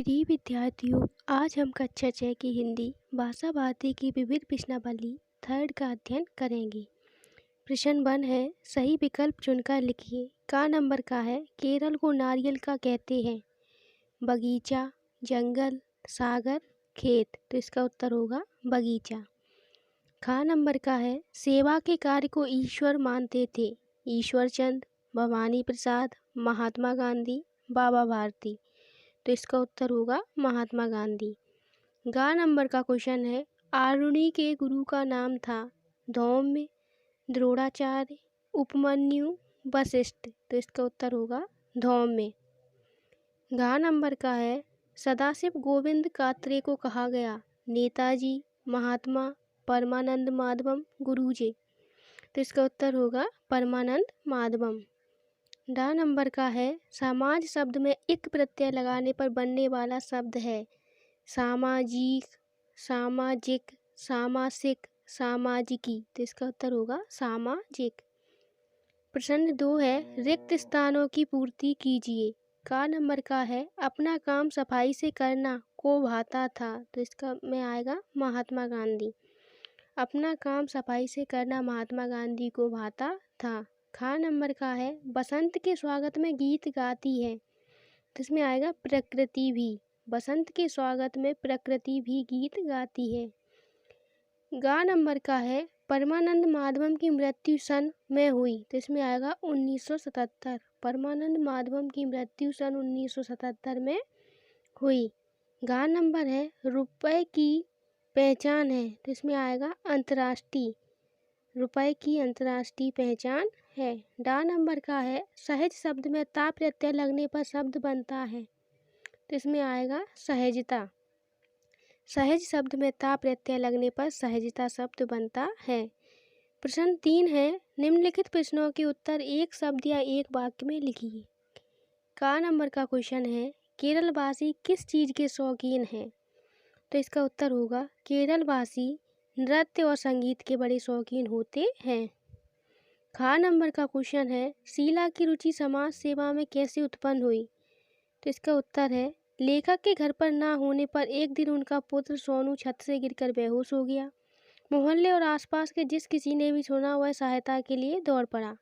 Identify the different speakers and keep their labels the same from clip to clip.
Speaker 1: प्रिय विद्यार्थियों, आज हम कक्षा 6 की हिंदी भाषा भारती की विविध प्रश्नावली थर्ड का अध्ययन करेंगे। प्रश्न 1 है, सही विकल्प चुनकर लिखिए। का नंबर का है, केरल को नारियल का कहते हैं। बगीचा, जंगल, सागर, खेत। तो इसका उत्तर होगा बगीचा। खा नंबर का है, सेवा के कार्य को ईश्वर मानते थे। ईश्वर चंद, भवानी प्रसाद, महात्मा गांधी, बाबा भारती। तो इसका उत्तर होगा महात्मा गांधी। गा नंबर का क्वेश्चन है, आरुणि के गुरु का नाम था। धौम्य, द्रोणाचार्य, उपमन्यु, वशिष्ठ। तो इसका उत्तर होगा धौम्य। गा नंबर का है, सदाशिव गोविंद कात्रे को कहा गया। नेताजी, महात्मा, परमानंद माधवम, गुरुजी। तो इसका उत्तर होगा परमानंद माधवम। डा नंबर का है, समाज शब्द में इक प्रत्यय लगाने पर बनने वाला शब्द है। सामाजिक, सामाजिक, सामासिक, सामाजिकी। तो इसका उत्तर होगा सामाजिक। प्रश्न 2 है, रिक्त स्थानों की पूर्ति कीजिए। का नंबर का है, अपना काम सफाई से करना को भाता था। तो इसका में आएगा महात्मा गांधी। अपना काम सफाई से करना महात्मा गांधी को भाता था। खा नंबर का है, बसंत के स्वागत में गीत गाती है। तो इसमें आएगा प्रकृति भी। बसंत के स्वागत में प्रकृति भी गीत गाती है। गा नंबर का है, परमानंद माधवम की मृत्यु सन में हुई। तो इसमें आएगा 1977। परमानंद माधवम की मृत्यु सन 1977 में हुई। गा नंबर है, रुपए की पहचान है। तो इसमें आएगा अंतर्राष्ट्रीय। रुपए की अंतर्राष्ट्रीय पहचान है। डा नंबर का है, सहज शब्द में ता प्रत्यय लगने पर शब्द बनता है। तो इसमें आएगा सहजता। सहज शब्द में ता प्रत्यय लगने पर सहजता शब्द बनता है। प्रश्न 3 है, निम्नलिखित प्रश्नों के उत्तर एक शब्द या एक वाक्य में लिखिए। का नंबर का क्वेश्चन है, केरलवासी किस चीज़ के शौकीन हैं। तो इसका उत्तर होगा केरलवासी नृत्य और संगीत के बड़े शौकीन होते हैं। खा नंबर का क्वेश्चन है, शीला की रुचि समाज सेवा में कैसे उत्पन्न हुई। तो इसका उत्तर है, लेखक के घर पर ना होने पर एक दिन उनका पुत्र सोनू छत से गिरकर बेहोश हो गया। मोहल्ले और आसपास के जिस किसी ने भी सुना वह सहायता के लिए दौड़ पड़ा।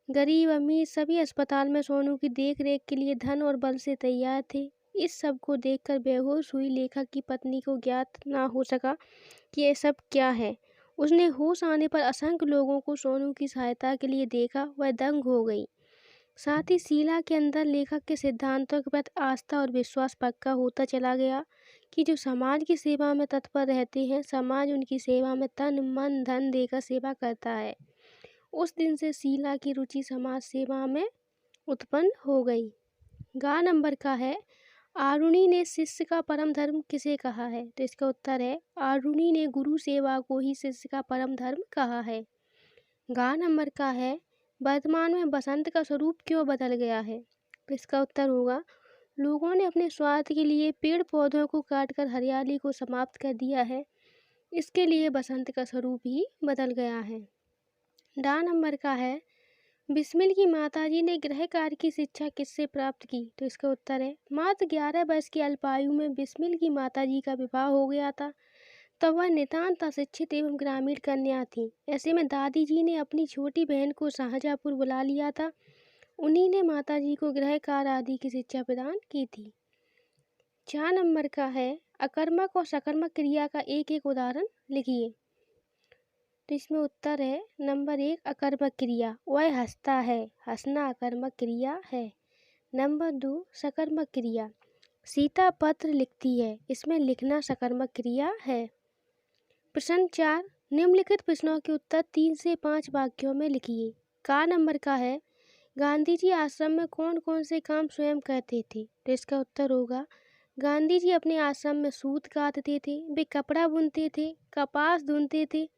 Speaker 1: गरीब अमीर सभी अस्पताल में सोनू की देख रेख के लिए धन और बल से तैयार थे। इस सब को देखकर बेहोश हुई लेखक की पत्नी को ज्ञात ना हो सका कि यह सब क्या है। उसने होश आने पर असंख्य लोगों को सोनू की सहायता के लिए देखा, वह दंग हो गई। साथ ही शीला के अंदर लेखक के सिद्धांतों के प्रति आस्था और विश्वास पक्का होता चला गया कि जो समाज की सेवा में तत्पर रहते हैं, समाज उनकी सेवा में तन मन धन देकर सेवा करता है। उस दिन से शीला की रुचि समाज सेवा में उत्पन्न हो गई। गा नंबर का है, आरुणि ने शिष्य का परम धर्म किसे कहा है। तो इसका उत्तर है, आरुणि ने गुरु सेवा को ही शिष्य का परम धर्म कहा है। गा नंबर का है, वर्तमान में बसंत का स्वरूप क्यों बदल गया है। तो इसका उत्तर होगा, लोगों ने अपने स्वार्थ के लिए पेड़ पौधों को काटकर हरियाली को समाप्त कर दिया है। इसके लिए बसंत का स्वरूप ही बदल गया है। डा नंबर का है, बिस्मिल की माताजी ने गृह कार्य की शिक्षा किससे प्राप्त की। तो इसका उत्तर है, मात्र 11 वर्ष की अल्पायु में बिस्मिल की माताजी का विवाह हो गया था। तब वह नितांत अशिक्षित एवं ग्रामीण कन्या थी। ऐसे में दादी जी ने अपनी छोटी बहन को शाहजहाँपुर बुला लिया था। उन्हीं ने माताजी को गृह कार्य आदि की शिक्षा प्रदान की थी। 4 नंबर का है, अकर्मक और सकर्मक क्रिया का एक एक उदाहरण लिखिए। तो इसमें उत्तर है, नंबर 1 अकर्मक क्रिया, वह हंसता है। हंसना अकर्मक क्रिया है। नंबर 2 सकर्मक क्रिया, सीता पत्र लिखती है। इसमें लिखना सकर्मक क्रिया है। प्रश्न 4, निम्नलिखित प्रश्नों के उत्तर 3 से 5 वाक्यों में लिखिए। का नंबर का है, गांधी जी आश्रम में कौन कौन से काम स्वयं करते थे। तो इसका उत्तर होगा, गांधी जी अपने आश्रम में सूत काटते थे, वे कपड़ा बुनते थे, कपास धुनते थे,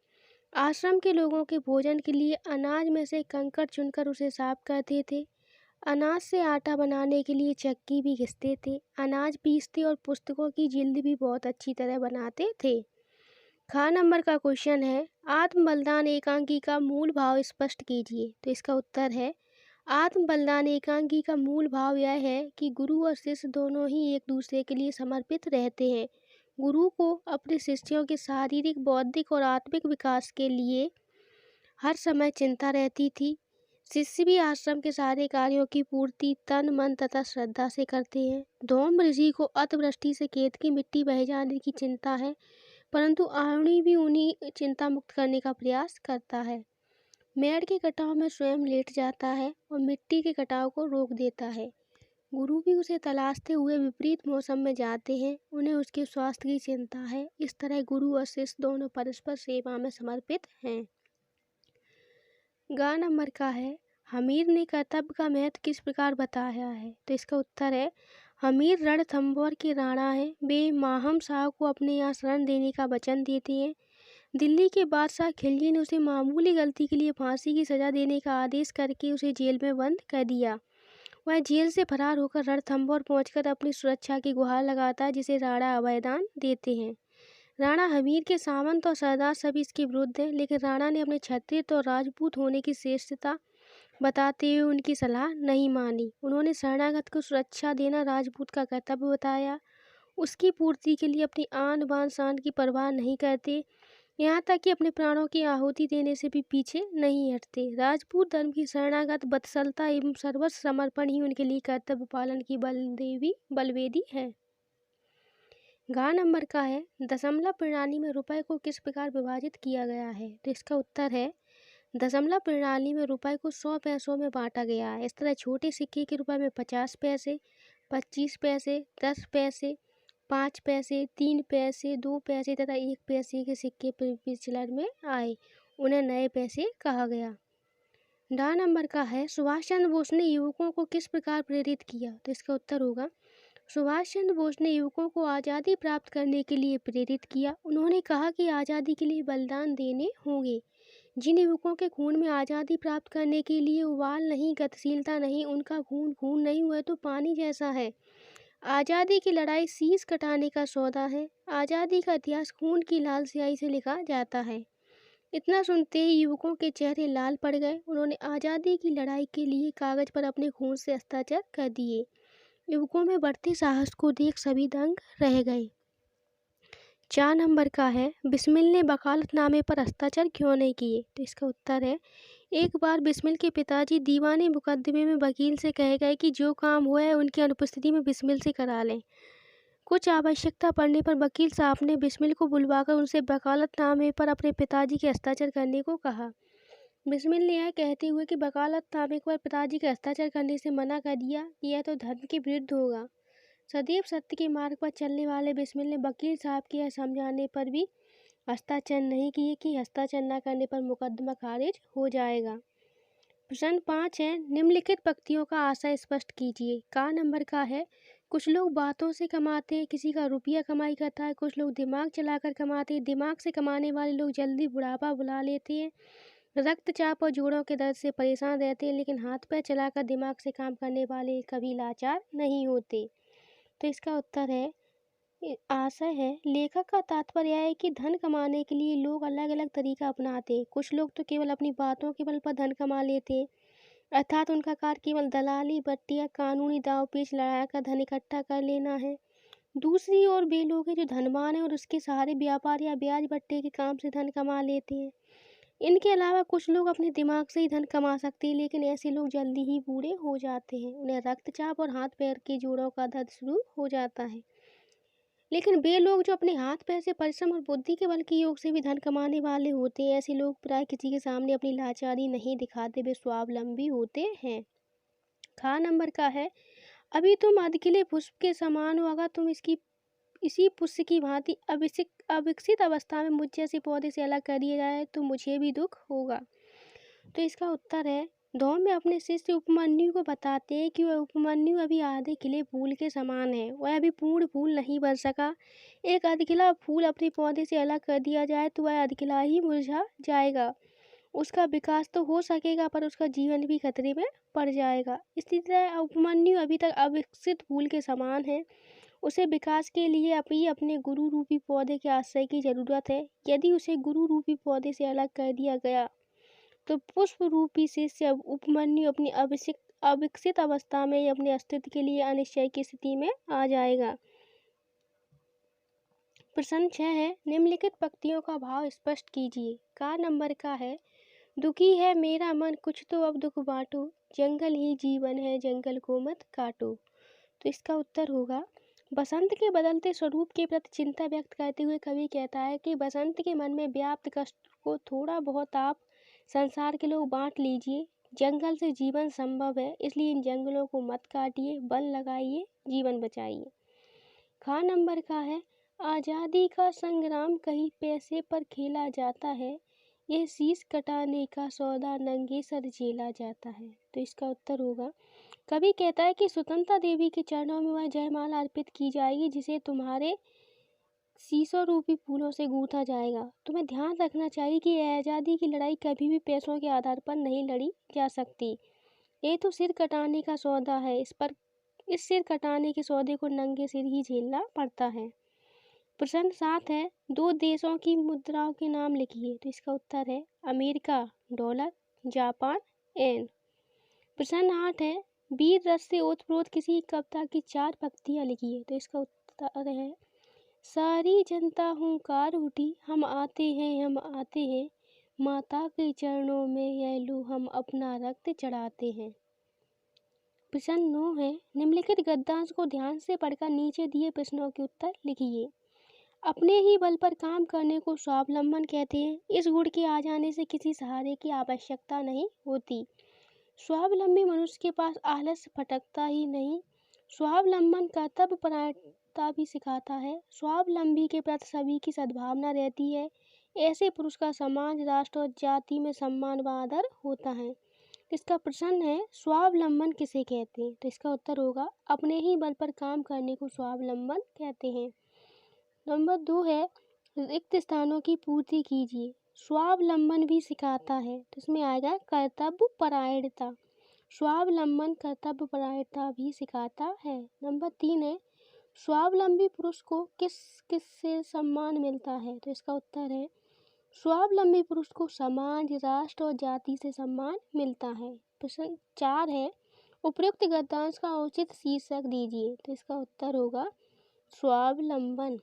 Speaker 1: आश्रम के लोगों के भोजन के लिए अनाज में से कंकड़ चुनकर उसे साफ करते थे, अनाज से आटा बनाने के लिए चक्की भी घिसते थे, अनाज पीसते और पुस्तकों की जिल्द भी बहुत अच्छी तरह बनाते थे। खा नंबर का क्वेश्चन है, आत्म बलिदान एकांकी का मूल भाव स्पष्ट कीजिए। तो इसका उत्तर है, आत्म बलिदान एकांकी का मूल भाव यह है कि गुरु और शिष्य दोनों ही एक दूसरे के लिए समर्पित रहते हैं। गुरु को अपने शिष्यों के शारीरिक, बौद्धिक और आत्मिक विकास के लिए हर समय चिंता रहती थी। शिष्य भी आश्रम के सारे कार्यों की पूर्ति तन, मन तथा श्रद्धा से करते हैं। धौम ऋषि को अतिवृष्टि से खेत की मिट्टी बह जाने की चिंता है, परंतु आरुणि भी उन्हीं चिंता मुक्त करने का प्रयास करता है। मेड़ के कटाव में स्वयं लेट जाता है और मिट्टी के कटाव को रोक देता है। गुरु भी उसे तलाशते हुए विपरीत मौसम में जाते हैं। उन्हें उसके स्वास्थ्य की चिंता है। इस तरह गुरु और शिष्य दोनों परस्पर सेवा में समर्पित हैं। गा नंबर का है, हमीर ने कर्तव्य का महत्व किस प्रकार बताया है? तो इसका उत्तर है, हमीर रणथंभौर के राणा हैं। वे माहम शाह को अपने यहाँ शरण देने का वचन देते हैं। दिल्ली के बादशाह खिलजी ने उसे मामूली गलती के लिए फांसी की सजा देने का आदेश करके उसे जेल में बंद कर दिया। वह जेल से फरार होकर रणथंभौर पहुंचकर अपनी सुरक्षा की गुहार लगाता है, जिसे राणा अभयदान देते हैं। राणा हमीर के सामंत और सरदार सभी इसके विरुद्ध हैं, लेकिन राणा ने अपने क्षत्रिय और राजपूत होने की श्रेष्ठता बताते हुए उनकी सलाह नहीं मानी। उन्होंने शरणागत को सुरक्षा देना राजपूत का कर्तव्य बताया। उसकी पूर्ति के लिए अपनी आन बान शान की परवाह नहीं करते, यहाँ तक कि अपने प्राणों की आहुति देने से भी पीछे नहीं हटते। राजपूत धर्म की शरणागत वत्सलता एवं सर्वस्व समर्पण ही उनके लिए कर्तव्य पालन की बलवेदी है। गा नंबर का है, दशमलव प्रणाली में रुपए को किस प्रकार विभाजित किया गया है? तो इसका उत्तर है, दशमलव प्रणाली में रुपए को 100 पैसों में बांटा गया है। इस तरह छोटे सिक्के के रुपए में 50 पैसे, 25 पैसे, 10 पैसे, 5 पैसे, 3 पैसे, 2 पैसे तथा 1 पैसे के सिक्के प्रचलन में आए। उन्हें नए पैसे कहा गया। डा नंबर का है, सुभाष चंद्र बोस ने युवकों को किस प्रकार प्रेरित किया? तो इसका उत्तर होगा, सुभाष चंद्र बोस ने युवकों को आज़ादी प्राप्त करने के लिए प्रेरित किया। उन्होंने कहा कि आज़ादी के लिए बलिदान देने होंगे। जिन युवकों के खून में आज़ादी प्राप्त करने के लिए उबाल नहीं, गतिशीलता नहीं, उनका खून खून नहीं हुआ तो पानी जैसा है। आज़ादी की लड़ाई शीश कटाने का सौदा है। आज़ादी का इतिहास खून की लाल स्याही से लिखा जाता है। इतना सुनते ही युवकों के चेहरे लाल पड़ गए। उन्होंने आज़ादी की लड़ाई के लिए कागज पर अपने खून से हस्ताक्षर कर दिए। युवकों में बढ़ते साहस को देख सभी दंग रह गए। 4 नंबर का है, बिस्मिल ने वकालतनामे पर हस्ताक्षर क्यों नहीं किए? तो इसका उत्तर है, एक बार बिस्मिल के पिताजी दीवानी मुकदमे में वकील से कहे गए कि जो काम हुआ है उनकी अनुपस्थिति में बिस्मिल से करा लें। कुछ आवश्यकता पड़ने पर वकील साहब ने बिस्मिल को बुलवाकर उनसे वकालतनामे पर अपने पिताजी के हस्ताक्षर करने को कहा। बिस्मिल ने यह कहते हुए कि वकालतनामे पर पिताजी के हस्ताक्षर करने से मना कर दिया कि यह तो धर्म के विरुद्ध होगा। सदैव सत्य के मार्ग पर चलने वाले बिस्मिल ने वकील साहब के यह समझाने पर भी हस्ताक्षर नहीं किए कि हस्ताक्षर न करने पर मुकदमा खारिज हो जाएगा। प्रश्न 5 है, निम्नलिखित पंक्तियों का आशय स्पष्ट कीजिए। का नंबर का है, कुछ लोग बातों से कमाते हैं, किसी का रुपया कमाई करता है, कुछ लोग दिमाग चलाकर कमाते हैं, दिमाग से कमाने वाले लोग जल्दी बुढ़ापा बुला लेते हैं, रक्तचाप और जोड़ों के दर्द से परेशान रहते हैं, लेकिन हाथ पैर चलाकर दिमाग से काम करने वाले कभी लाचार नहीं होते। तो इसका उत्तर है, आशय है, लेखक का तात्पर्य है कि धन कमाने के लिए लोग अलग अलग तरीका अपनाते हैं। कुछ लोग तो केवल अपनी बातों के बल पर धन कमा लेते हैं, अर्थात उनका कार्य केवल दलाली, बट्टी या कानूनी दाव पेच लड़ाकर धन इकट्ठा कर लेना है। दूसरी ओर वे लोग हैं जो धनवान हैं और उसके सहारे व्यापार या ब्याज बट्टे के काम से धन कमा लेते हैं। इनके अलावा कुछ लोग अपने दिमाग से ही धन कमा सकते हैं, लेकिन ऐसे लोग जल्दी ही बूढ़े हो जाते हैं। उन्हें रक्तचाप और हाथ पैर के जोड़ों का दर्द शुरू हो जाता है। लेकिन वे लोग जो अपने हाथ पैर से परिश्रम और बुद्धि के बल के योग से भी धन कमाने वाले होते हैं, ऐसे लोग प्राय किसी के सामने अपनी लाचारी नहीं दिखाते, वे स्वावलंबी होते हैं। खा नंबर का है, अभी तुम अधकिले पुष्प के समान हो, अगर तुम इसी पुष्प की भांति अविकसित अवस्था में मुझ जैसे पौधे से अलग कर दिया जाए तो मुझे भी दुख होगा। तो इसका उत्तर है, धौम्य अपने शिष्य उपमन्यु को बताते हैं कि वह उपमन्यु अभी आधे खिले फूल के समान है, वह अभी पूर्ण फूल नहीं बन सका। एक अधखिला फूल अपने पौधे से अलग कर दिया जाए तो वह अधखिला ही मुरझा जाएगा। उसका विकास तो हो सकेगा पर उसका जीवन भी खतरे में पड़ जाएगा। इसी तरह उपमन्यु अभी तक अविकसित फूल के समान है, उसे विकास के लिए अपने गुरु रूपी पौधे के आश्रय की जरूरत है। यदि उसे गुरु रूपी पौधे से अलग कर दिया गया तो पुष्प रूपी शिष्य उपमन्यु अपनी अविकसित अवस्था में अपने अस्तित्व के लिए अनिश्चय की स्थिति में आ जाएगा। प्रश्न 6 है, निम्नलिखित पंक्तियों का भाव स्पष्ट कीजिए। का नंबर का है, दुखी है मेरा मन कुछ तो अब दुख बांटो, जंगल ही जीवन है जंगल को मत काटो। तो इसका उत्तर होगा, बसंत के बदलते स्वरूप के प्रति चिंता व्यक्त करते हुए कवि कहता है कि बसंत के मन में व्याप्त कष्ट को थोड़ा बहुत आप संसार के लोग बांट लीजिए। जंगल से जीवन संभव है, इसलिए इन जंगलों को मत काटिए, वन लगाइए, जीवन बचाइए। खा नंबर का है, आज़ादी का संग्राम कहीं पैसे पर खेला जाता है, यह शीश कटाने का सौदा नंगे सर झेला जाता है। तो इसका उत्तर होगा, कवि कहता है कि स्वतंत्रता देवी के चरणों में वह जयमाला अर्पित की जाएगी जिसे तुम्हारे शीशों रूपी फूलों से गूंथा जाएगा। तुम्हें ध्यान रखना चाहिए कि आज़ादी की लड़ाई कभी भी पैसों के आधार पर नहीं लड़ी जा सकती। ये तो सिर कटाने का सौदा है, इस सिर कटाने के सौदे को नंगे सिर ही झेलना पड़ता है। प्रश्न 7 है, दो देशों की मुद्राओं के नाम लिखिए। तो इसका उत्तर है अमेरिका डॉलर, जापान येन। प्रश्न 8 है, वीर रस से ओतप्रोत किसी कविता की 4 पंक्तियां लिखिए। तो इसका उत्तर है, सारी जनता हुंकार उठी, हम आते हैं, माता के चरणों में यह लो हम अपना रक्त चढ़ाते हैं। प्रश्न 9 है, निम्नलिखित गद्यांश को ध्यान से पढ़कर नीचे दिए प्रश्नों के उत्तर लिखिए। अपने ही बल पर काम करने को स्वावलंबन कहते हैं। इस गुण के आ जाने से किसी सहारे की आवश्यकता नहीं होती। स्वावलंबी मनुष्य के पास आलस्य फटकता ही नहीं, स्वावलंबन कर्तव्य परायणता भी सिखाता है। स्वावलंबी के प्रति सभी की सद्भावना रहती है। ऐसे पुरुष का समाज, राष्ट्र और जाति में सम्मान व आदर होता है। इसका प्रश्न है, स्वावलंबन किसे कहते हैं? तो इसका उत्तर होगा, अपने ही बल पर काम करने को स्वावलंबन कहते हैं। नंबर 2 है, रिक्त स्थानों की पूर्ति कीजिए। स्वावलंबन भी सिखाता है, तो इसमें आएगा कर्तव्य परायणता। स्वावलंबन कर्तव्य परायणता भी सिखाता है। नंबर 3 है, स्वावलंबी पुरुष को किस से सम्मान मिलता है? तो इसका उत्तर है, स्वावलंबी पुरुष को समाज, राष्ट्र और जाति से सम्मान मिलता है। प्रश्न 4 है, उपयुक्त गद्यांश का उचित शीर्षक दीजिए। तो इसका उत्तर होगा स्वावलंबन।